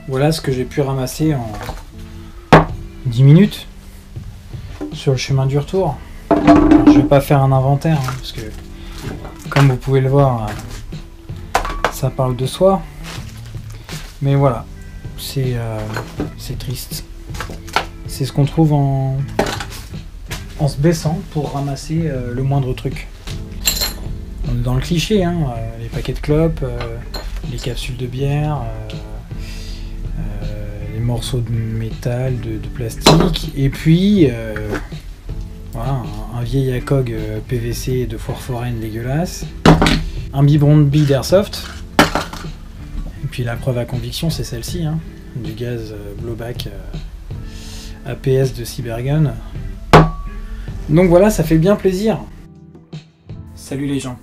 Voilà ce que j'ai pu ramasser en 10 minutes sur le chemin du retour. Alors, je vais pas faire un inventaire hein, parce que comme vous pouvez le voir, ça parle de soi. Mais voilà, c'est triste. C'est ce qu'on trouve en se baissant pour ramasser le moindre truc. On est dans le cliché, hein, les paquets de clopes, les capsules de bière, les morceaux de métal, de plastique, et puis voilà, un vieil ACOG PVC de foire foraine dégueulasse, un biberon de billes d'airsoft, et puis la preuve à conviction c'est celle-ci, hein, du gaz blowback APS de Cybergun. Donc voilà, ça fait bien plaisir. Salut les gens.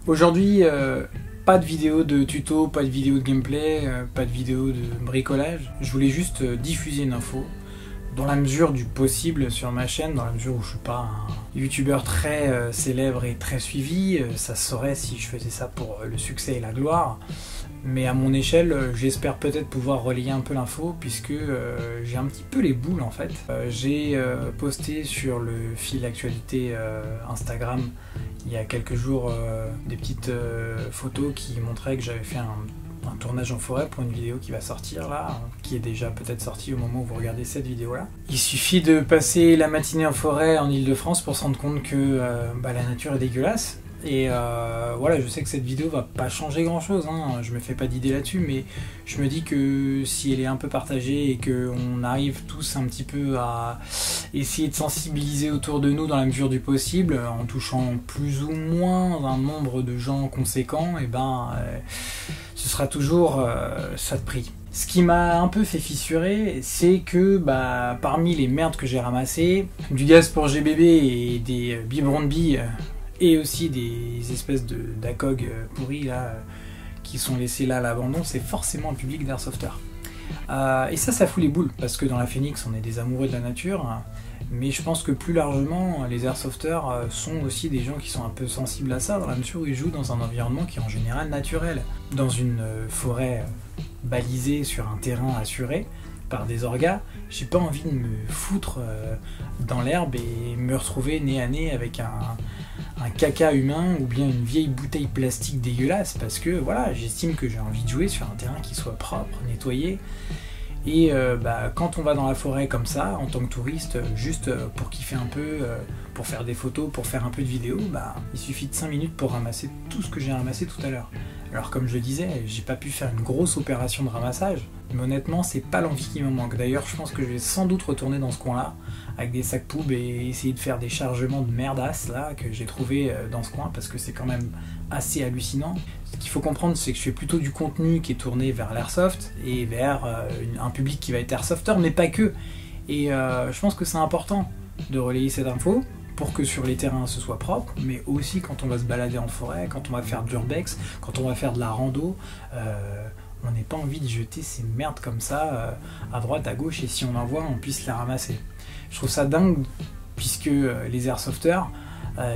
Aujourd'hui, pas de vidéo de tuto, pas de vidéo de gameplay, pas de vidéo de bricolage. Je voulais juste diffuser une info dans la mesure du possible sur ma chaîne, dans la mesure où je suis pas un youtubeur très célèbre et très suivi. Ça se saurait si je faisais ça pour le succès et la gloire. Mais à mon échelle, j'espère peut-être pouvoir relayer un peu l'info puisque j'ai un petit peu les boules en fait. J'ai posté sur le fil actualité Instagram il y a quelques jours des petites photos qui montraient que j'avais fait un tournage en forêt pour une vidéo qui va sortir là, qui est déjà peut-être sortie au moment où vous regardez cette vidéo là. Il suffit de passer la matinée en forêt en Ile-de-France pour se rendre compte que la nature est dégueulasse. Et voilà, je sais que cette vidéo va pas changer grand chose, hein, je me fais pas d'idée là-dessus, mais je me dis que si elle est un peu partagée et qu'on arrive tous un petit peu à essayer de sensibiliser autour de nous dans la mesure du possible, en touchant plus ou moins un nombre de gens conséquents, et ce sera toujours ça de prix. Ce qui m'a un peu fait fissurer, c'est que parmi les merdes que j'ai ramassées, du gaz pour GBB et des biberons de billes, et aussi des espèces d'ACOG pourris là, qui sont laissés là à l'abandon, c'est forcément un public d'airsofters. Et ça fout les boules, parce que dans la Phoenix on est des amoureux de la nature, mais je pense que plus largement les airsofters sont aussi des gens qui sont un peu sensibles à ça, dans la mesure où ils jouent dans un environnement qui est en général naturel. Dans une forêt balisée sur un terrain assuré par des orgas, j'ai pas envie de me foutre dans l'herbe et me retrouver nez à nez avec un caca humain ou bien une vieille bouteille plastique dégueulasse, parce que voilà, j'estime que j'ai envie de jouer sur un terrain qui soit propre, nettoyé. Et quand on va dans la forêt comme ça, en tant que touriste, juste pour kiffer un peu, pour faire des photos, pour faire un peu de vidéo, il suffit de 5 minutes pour ramasser tout ce que j'ai ramassé tout à l'heure. Alors comme je le disais, j'ai pas pu faire une grosse opération de ramassage, mais honnêtement c'est pas l'envie qui me manque. D'ailleurs je pense que je vais sans doute retourner dans ce coin-là, avec des sacs poubs et essayer de faire des chargements de merdasse là que j'ai trouvé dans ce coin, parce que c'est quand même assez hallucinant. Ce qu'il faut comprendre, c'est que je fais plutôt du contenu qui est tourné vers l'airsoft et vers un public qui va être airsofter, mais pas que. Et je pense que c'est important de relayer cette info pour que sur les terrains ce soit propre, mais aussi quand on va se balader en forêt, quand on va faire de l'urbex, quand on va faire de la rando, on n'ait pas envie de jeter ces merdes comme ça à droite, à gauche, et si on en voit, on puisse les ramasser. Je trouve ça dingue, puisque les airsofters,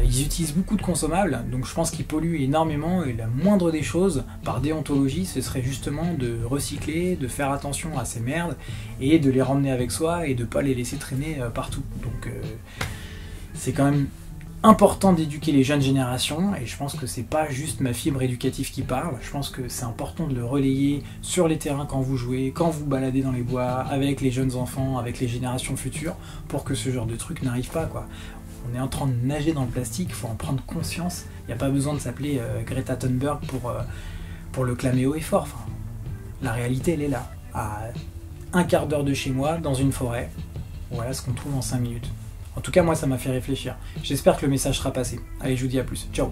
ils utilisent beaucoup de consommables, donc je pense qu'ils polluent énormément, et la moindre des choses, par déontologie, ce serait justement de recycler, de faire attention à ces merdes, et de les ramener avec soi, et de ne pas les laisser traîner partout. Donc c'est quand même important d'éduquer les jeunes générations, et je pense que c'est pas juste ma fibre éducative qui parle, je pense que c'est important de le relayer sur les terrains quand vous jouez, quand vous baladez dans les bois, avec les jeunes enfants, avec les générations futures, pour que ce genre de truc n'arrive pas, quoi. On est en train de nager dans le plastique, il faut en prendre conscience, il n'y a pas besoin de s'appeler Greta Thunberg pour le clamer haut et fort. Enfin, la réalité elle est là, à un quart d'heure de chez moi, dans une forêt, voilà ce qu'on trouve en 5 minutes. En tout cas, moi, ça m'a fait réfléchir. J'espère que le message sera passé. Allez, je vous dis à plus. Ciao.